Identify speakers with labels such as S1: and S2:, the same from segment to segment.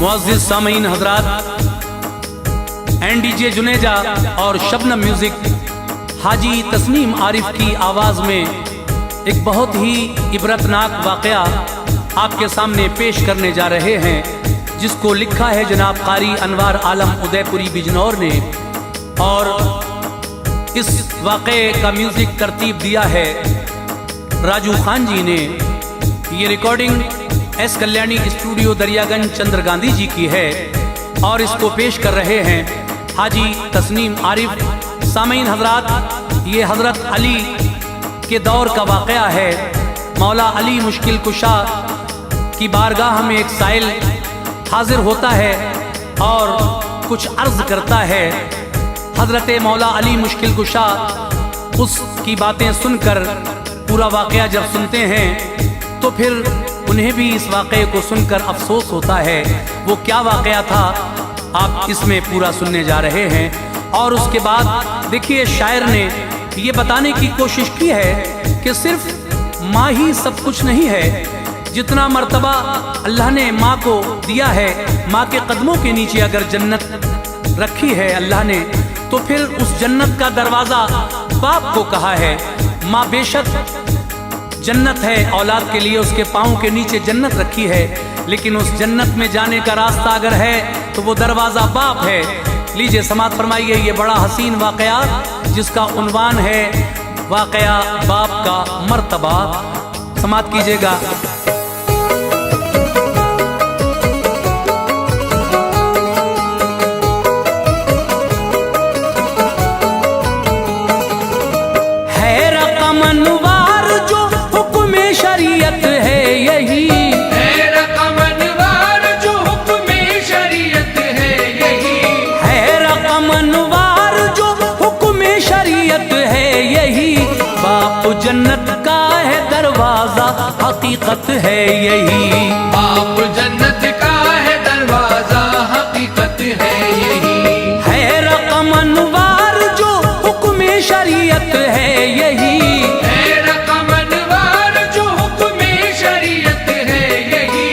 S1: मुअज़्ज़िज़ सामीन हज़रात, एनडीजे जुनेजा और शबनम म्यूजिक हाजी तस्नीम आरिफ की आवाज़ में एक बहुत ही इबरतनाक वाक़या आपके सामने पेश करने जा रहे हैं, जिसको लिखा है जनाब कारी अनवार आलम उदयपुरी बिजनौर ने, और इस वाक़े का म्यूज़िक तरतीब दिया है राजू खान जी ने। ये recording S Kalyani studio Daryaganj Chandra Gandhi ji की है और इसको पेश कर रहे हैं हाजी तस्नीम आरिफ। सामीन हज़रात, ये हज़रत अली के दौर का वाक़या है। मौला अली मुश्किल कुशा की बारगाह में एक साइल हाजिर होता है और कुछ अर्ज़ करता है। हज़रत मौला अली मुश्किल कुशा उसकी बातें सुनकर पूरा वाक़या जब सुनते हैं तो फिर उन्हें भी इस वाक़े को सुनकर अफसोस होता है। वो क्या वाक़या था आप इसमें पूरा सुनने जा रहे हैं। और उसके बाद देखिए, शायर ने ये बताने की कोशिश की है कि सिर्फ माँ ही सब कुछ नहीं है। जितना मर्तबा अल्लाह ने माँ को दिया है, माँ के कदमों के नीचे अगर जन्नत रखी है अल्लाह ने, तो फिर उस जन्नत का दरवाज़ा बाप को कहा है। माँ बेशक जन्नत है, औलाद के लिए उसके पाँव के नीचे जन्नत रखी है, लेकिन उस जन्नत में जाने का रास्ता अगर है तो वो दरवाज़ा बाप है। लीजिए समाअत फरमाइए ये बड़ा हसीन वाक़या जिसका उन्वान है वाक़या बाप का मर्तबा। समाअत कीजिएगा। जन्नत का है दरवाजा हकीकत है यही।
S2: बाप जन्नत का है दरवाजा हकीकत है यही।
S1: है रकम अनवार जो हुक्म शरीयत है यही।
S2: है रकम अनवार जो हुक्म शरीयत है यही।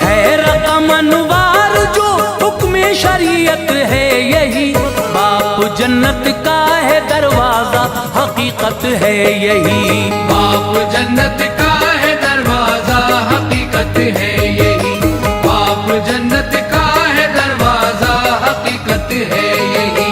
S1: है रकम अनवार जो हुक्म शरीयत है यही। बाप जन्नत का है दरवाजा हकीकत है यही।
S2: बाप जन्नत का है दरवाजा हकीकत है यही। बाप जन्नत का है दरवाजा हकीकत है यही।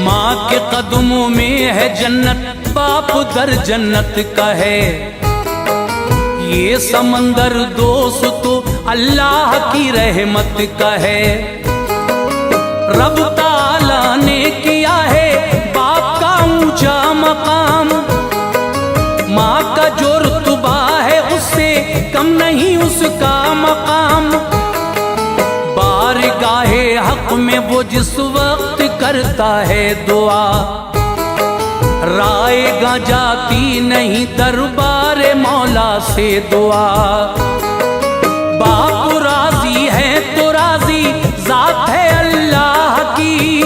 S1: माँ के कदमों में है जन्नत, बाप दर जन्नत का है। ये समंदर दोस्त तो अल्लाह की रहमत का है। रब ताला ने किया है बाप का ऊंचा मकाम। माँ का जो रुतबा है उससे कम नहीं उसका मकाम। बारगाहे हक में वो जिस वक्त करता है दुआ, रायगा जाती नहीं दरबार मौला से दुआ। बाप राजी है तो राजी जात है अल्लाह की।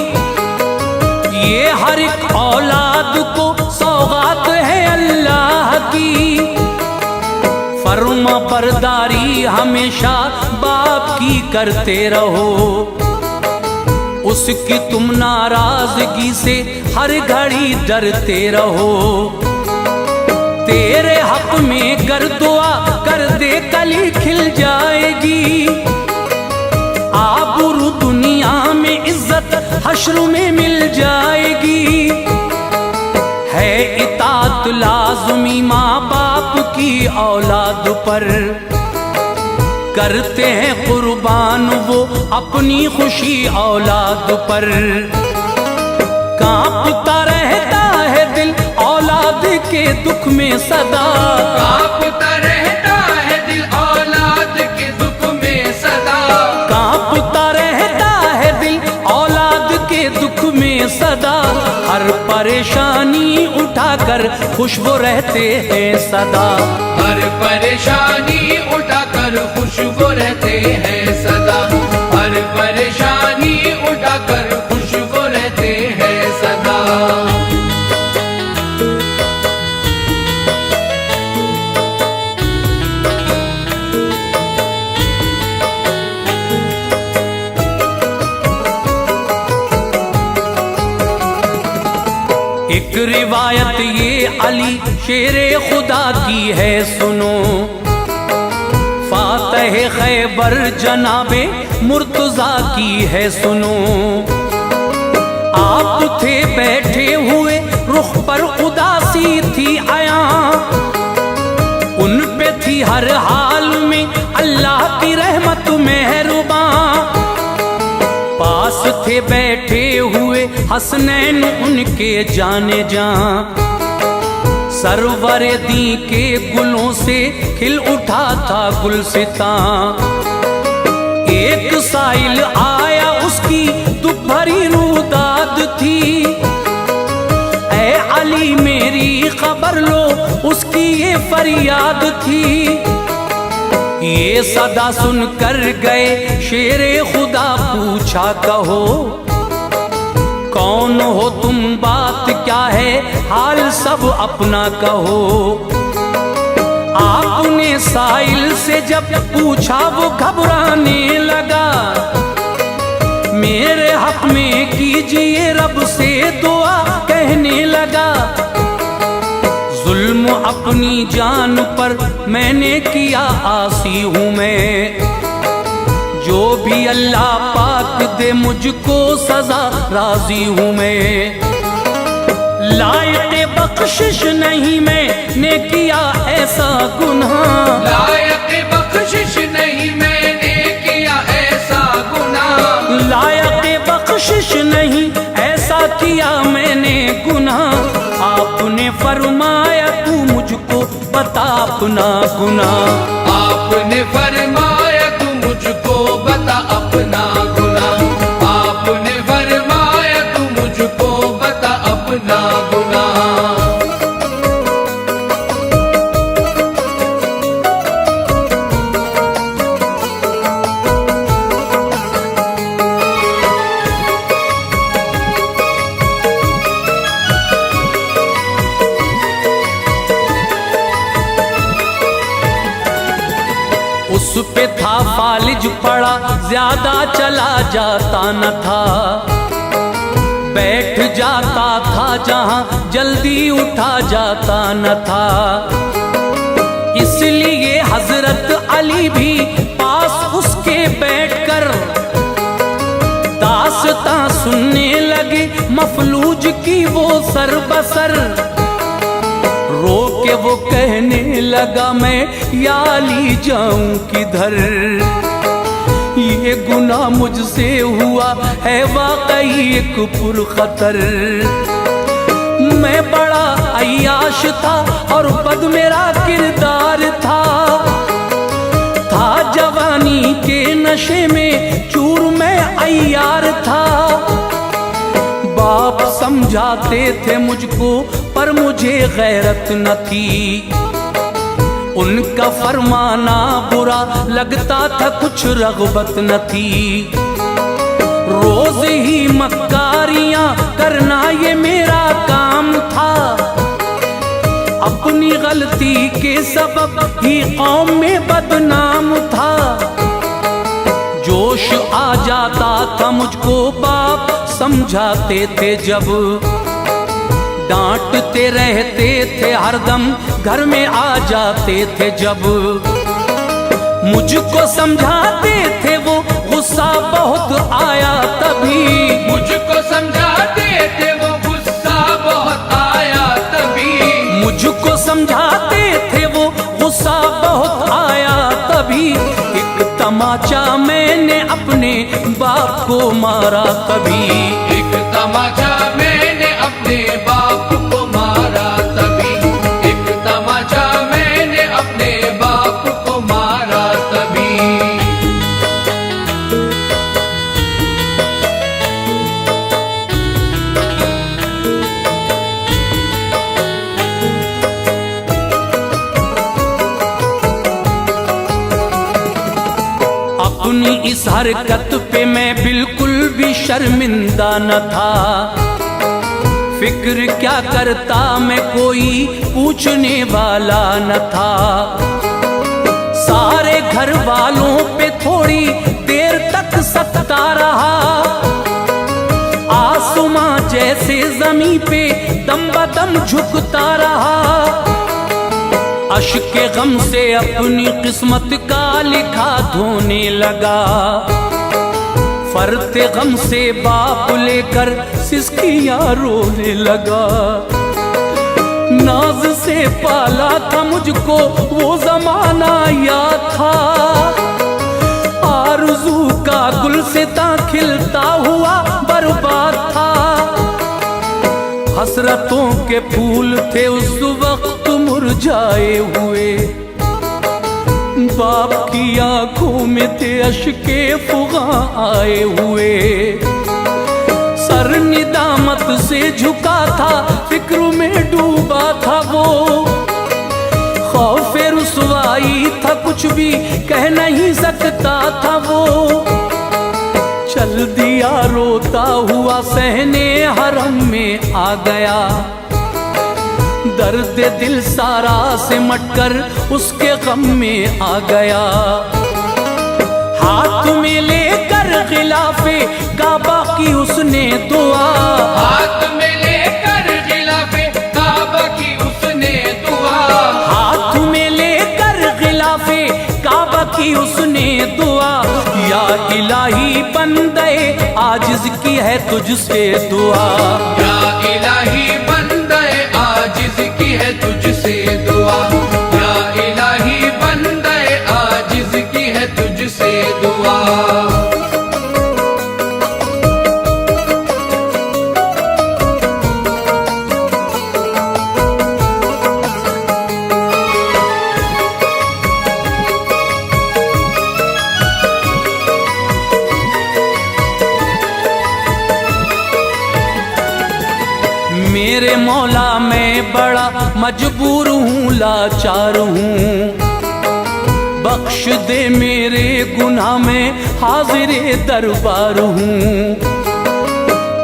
S1: ये हर एक औलाद को सौगात है अल्लाह की। फर्मा बरदारी हमेशा बाप की करते रहो, उसकी तुम नाराजगी से हर घड़ी डरते रहो। तेरे हक में कर दुआ कर दे कली खिल जाएगी। आबरू दुनिया में इज्जत हश्र में मिल जाएगी। है इताअत लाज़मी माँ बाप की औलाद पर, करते हैं कुर्बान वो अपनी खुशी औलाद पर। कांपता रहता है दिल औलाद के दुख में सदा।
S2: कांपता रहता है दिल औलाद के दुख में सदा।
S1: कांपता रहता है दिल औलाद के दुख में सदा। हर परेशानी उठा उठाकर खुश वो रहते हैं सदा।
S2: हर परेशानी उठाकर खुश वो रहते हैं सदा। हर परेशानी उठाकर खुश वो रहते हैं सदा।
S1: एक रिवायत ये अली शेरे खुदा की है सुनो, फातह खैबर जनाबे मुर्तजा की है सुनो। आप थे बैठे हुए रुख पर उदासी थी आया, उन पे थी हर हाल में अल्लाह की रहमत मेहरबान। पास थे बैठे हुए हसनैन उनके जाने जान, सरवर दी के गुलों से खिल उठा था गुलसिता। एक साइल आया उसकी दुख भरी रुदाद थी, ऐ अली मेरी खबर लो उसकी ये फरियाद थी। ये सदा सुन कर गए शेरे खुदा पूछा कहो, कौन हो तुम बात क्या है हाल सब अपना कहो। आपने साइल से जब पूछा वो घबराने लगा, मेरे हक में कीजिए रब से दुआ कहने लगा। जुल्म अपनी जान पर मैंने किया आसी हूँ मैं, जो भी अल्लाह पाक दे मुझको सजा राजी हूँ मैं। लायक बख्शिश नहीं मैंने किया ऐसा गुनाह,
S2: लायक बख्शिश नहीं मैंने किया ऐसा गुनाह।
S1: लायक बख्शिश नहीं ऐसा किया मैंने गुनाह। आपने फरमाया तू मुझको बता अपना गुनाह।
S2: आपने फरमाया तू मुझको बता अपना गुनाह। आपने फरमाया तू मुझको बता अपना गुनाह।
S1: उस पे था फालिज पड़ा ज्यादा चला जाता न था, बैठ जाता था जहां जल्दी उठा जाता न था। इसलिए हजरत अली भी पास उसके बैठकर दास्तां सुनने लगे मफलूज की वो सरबसर। रो के वो कहने लगा मैं या ली जाऊं किधर, ये गुनाह मुझसे हुआ है वाकई एक पुरखतर। मैं बड़ा अय्याश था और बद मेरा किरदार था जवानी के नशे में चूर मैं अय्यार था। बाप समझाते थे मुझको पर मुझे गैरत न थी, उनका फरमाना बुरा लगता था कुछ रग़बत न थी। रोज ही मक्कारियां करना ये मेरा काम था, अपनी गलती के सबब ही कौम में बदनाम था। जोश आ जाता था मुझको बाप समझाते थे जब, डांटते रहते थे हरदम घर में आ जाते थे जब। मुझको समझाते थे वो गुस्सा बहुत आया तभी,
S2: मुझको समझाते थे वो गुस्सा बहुत आया तभी।
S1: मुझको समझाते थे वो गुस्सा बहुत आया तभी। एक तमाचा मैंने अपने बाप को मारा तभी,
S2: एक तमाचा मैंने अपने बाप को मारा तभी। एक तमाचा मैंने अपने बाप को मारा तभी।
S1: अपनी इस हरकत पे मैं बिल्कुल भी शर्मिंदा न था। फिक्र क्या करता मैं, कोई पूछने वाला न था। सारे घर वालों पे थोड़ी देर तक सकता रहा। आसमां जैसे जमीन पे दम बदम झुकता रहा। अश्क के गम से अपनी किस्मत का लिखा धोने लगा। फरते गम से बाप लेकर सिसकियां रोने लगा। नाज से पाला था मुझको वो जमाना याद था। आरज़ू का गुलसिता खिलता हुआ बर्बाद था। हसरतों के फूल थे उस वक्त मुरझाए हुए। बाप की आंखों में थे अश्के फुगा आए हुए। सर निदामत से झुका था, फिक्र में डूबा था वो। खौफ रुसवाई था, कुछ भी कह नहीं सकता था वो। चल दिया रोता हुआ सहने हरम में आ गया। दर्द दिल सारा सिमट कर उसके गम में आ गया। हाथ में लेकर गिलाफे काबा की उसने दुआ।
S2: हाथ में लेकर गिलाफे काबा की उसने दुआ।
S1: हाथ में लेकर गिलाफे काबा की उसने दुआ। या इलाही बंदे आजिज़ की है तुझसे दुआ।
S2: या इलाही बंदे आजिज़ की है तुझसे दुआ। या इलाही बंदे आजिज़ की है तुझसे दुआ।
S1: मेरे मौला मैं बड़ा मजबूर हूँ, लाचार हूँ। बख्श दे मेरे गुनाह में हाजिरे दरबार हूँ।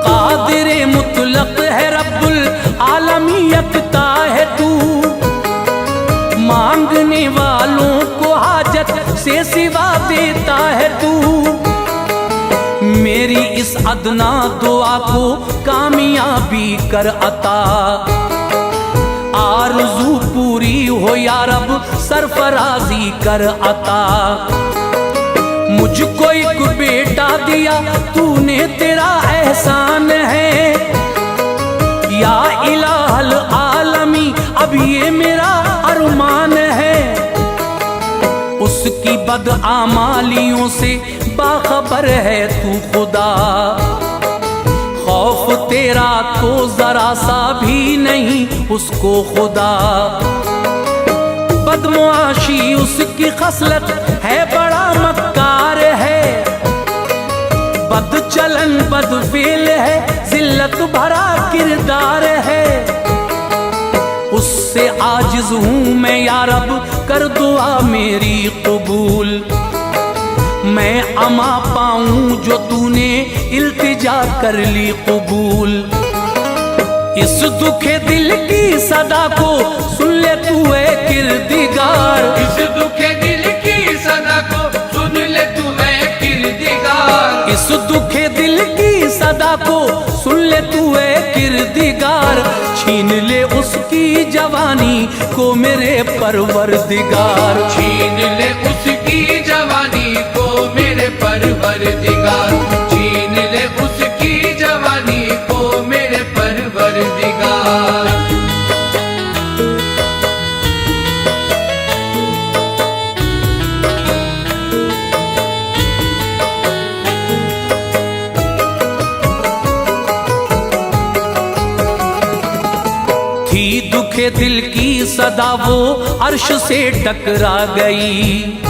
S1: कादिरे मुतलक है रब्बुल आलमी यकता है तू। मांगने वालों को हाजत से सिवा देता है तू। मेरी इस अदना दुआ को कामयाबी कर अता। आरज़ू पूरी हो या रब सरफराजी कर अता। मुझको एक बेटा दिया तूने, तेरा एहसान है। या इलाहल आलमी अब ये मेरा अरमान है। उसकी बदआमालियों से बाखबर है तू खुदा। खौफ तेरा तो जरा सा भी नहीं उसको खुदा। बदमुआशी उसकी खसलत है, बड़ा मक्कार है। बदचलन बदफेल है, जिल्लत भरा किरदार है। उससे आजिज़ हूँ मैं या रब, कर दुआ मेरी कबूल। मैं अमा पाऊं जो तूने इल्तिजा कर ली कबूल। इस दुखे दिल की सदा को सुन ले तू है किरदिगार।
S2: इस दुखे दिल की सदा को सुन ले तू है किरदिगार।
S1: इस दुखे दिल की सदा को सुन ले तू है किरदिगार। छीन ले उसकी जवानी को मेरे परवरदिगार।
S2: छीन ले उसकी जवानी को मेरे परवरदिगार। छीन ले उसकी जवानी को मेरे परवरदिगार।
S1: थी दुखे दिल की सदा वो अर्श से टकरा गई।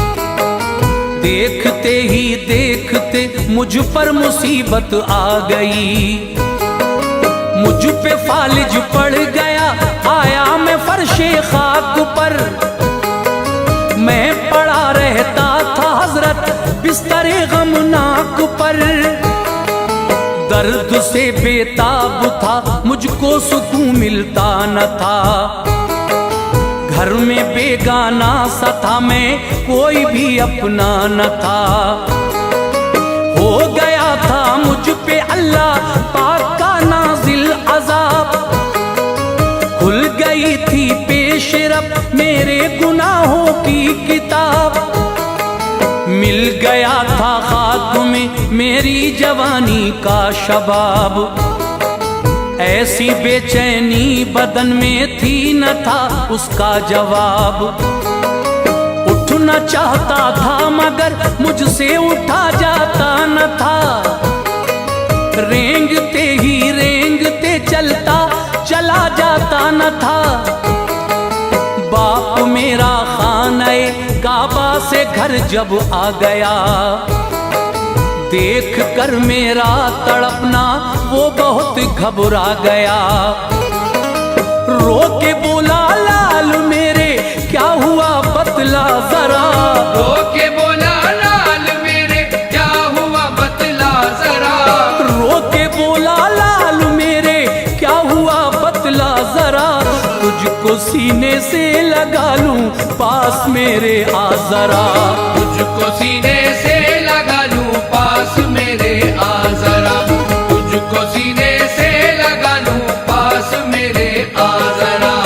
S1: देखते ही देखते मुझ पर मुसीबत आ गई। मुझ पे फालिज पड़ गया, आया मैं फर्शे खाक पर। मैं पड़ा रहता था हजरत बिस्तरे गमनाक पर दर्द से बेताब था, मुझको सुकून मिलता न था। घर में बेगाना सा था मैं, कोई भी अपना न था। हो गया था मुझ पे अल्लाह पाक का नाजिल अजाब, खुल गई थी पेश रब मेरे गुनाहों की किताब। मिल गया था खाक में मेरी जवानी का शबाब, ऐसी बेचैनी बदन में थी न था उसका जवाब। उठना चाहता था मगर मुझसे उठा जाता न था, रेंगते ही रेंगते चलता चला जाता न था। बाप मेरा खाने काबा से घर जब आ गया, देख कर मेरा तड़पना वो बहुत घबरा गया। रो के बोला लाल मेरे क्या हुआ बतला जरा,
S2: रो के बोला लाल मेरे क्या हुआ बतला जरा,
S1: रो के बोला लाल मेरे क्या हुआ बतला जरा। तुझको सीने से लगा लूं पास मेरे आ जरा,
S2: तुझको सीने से लगा लूं पास मेरे आ जरा, तुझको सीने से लगा लूं पास मेरे आ जरा।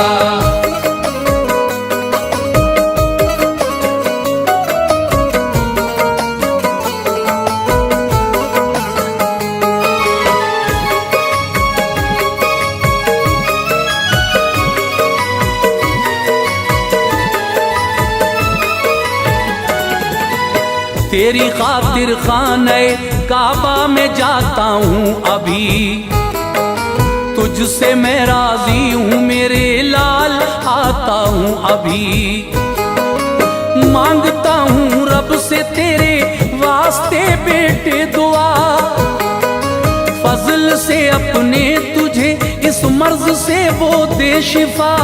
S1: तेरी खातिर खाने काबा में जाता हूँ अभी, तुझसे मैं राजी हूँ मेरे लाल आता हूँ अभी। मांगता हूँ रब से तेरे वास्ते बेटे दुआ, फजल से अपने तुझे इस मर्ज से वो दे शिफा।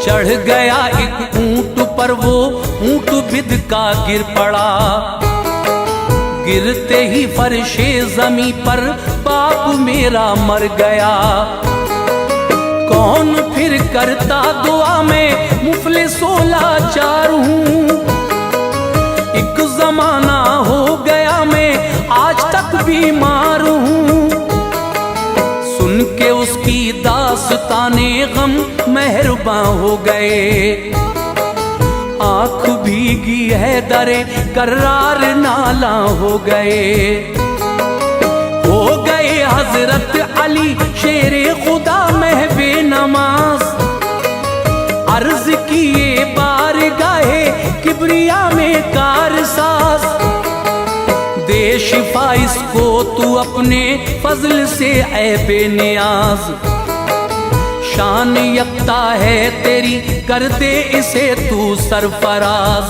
S1: चढ़ गया एक ऊंट पर वो ऊंट बिद का गिर पड़ा, गिरते ही फर्शे जमी पर बाप मेरा मर गया। कौन फिर करता दुआ में मुफलिसो लाचार हूँ, एक जमाना हो गया मैं आज तक बीमार हूँ। सुन के उसकी दास्ताने गम मेहरबान हो गए, आँख भीगी है दरे करार नाला हो गए। हो गए हजरत अली शेरे खुदा महबे नमाज, अर्ज किए बारगाहे किबरिया में कारसाज। दे शिफा इसको तू अपने फजल से ऐ बेनियाज, शान यकता है तेरी कर दे इसे तू सरफराज।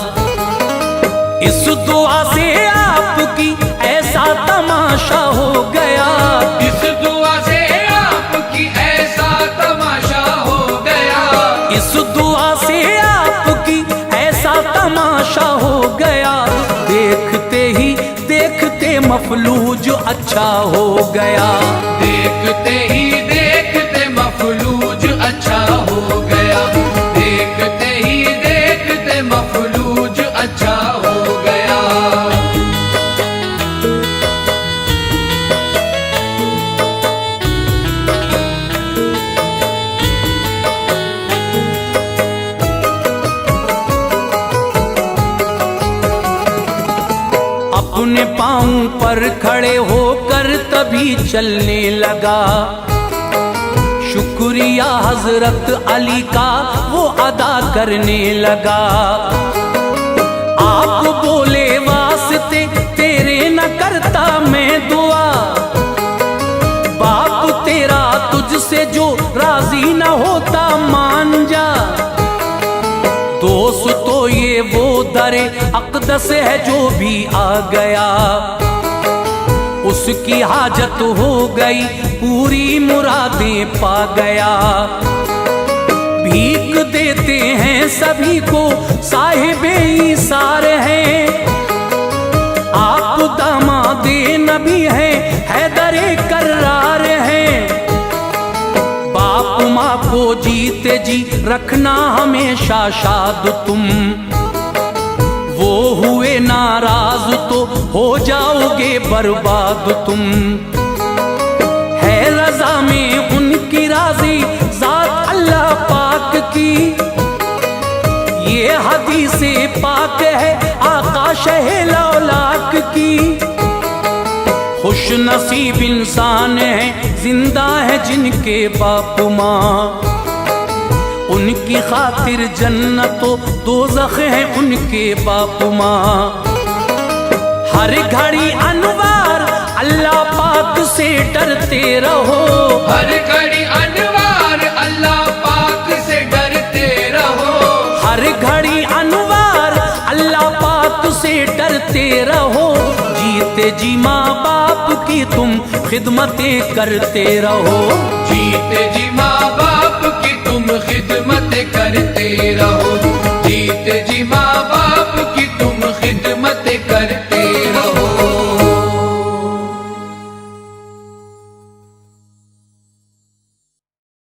S1: इस दुआ से आपकी ऐसा तमाशा हो गया,
S2: इस दुआ से आपकी ऐसा तमाशा हो गया,
S1: इस दुआ से आपकी ऐसा तमाशा हो गया। देखते ही देखते मफलूज अच्छा हो गया,
S2: देखते ही देखते मफलूज अच्छा हो गया, देखते ही देखते मफलूज अच्छा हो गया।
S1: अपने पाँव पर खड़े होकर तभी चलने लगा, शुक्रिया हजरत अली का वो अदा करने लगा। आप बोले वास्ते तेरे न करता मैं दुआ, बाप तेरा तुझसे जो राजी न होता मान जा। दोस्त तो ये वो दरे अक़दस है जो भी आ गया, उसकी हाजत हो गई पूरी मुरादें पा गया। भीख देते हैं सभी को साहिबे ईसार हैं, रखना हमेशा शाद तुम, वो हुए नाराज तो हो जाओगे बर्बाद तुम। है रजा में उनकी राजी जात अल्लाह पाक की, ये हदीसे पाक है आका शह लौलाक की। खुश नसीब इंसान है जिंदा है जिनके बाप माँ, उनकी खातिर जन्नतो दोज़ख है उनके बाप माँ। हर घड़ी अनवार अल्लाह पाक से डरते रहो,
S2: हर घड़ी अनवार अल्लाह पाक से डरते रहो,
S1: हर घड़ी अनवार अल्लाह पाक से डरते रहो। जीते जी माँ बाप की तुम खिदमतें करते रहो,
S2: जीते जी माँ बाप की तुम खिदमत करते रहो, जीते जी माँ बाप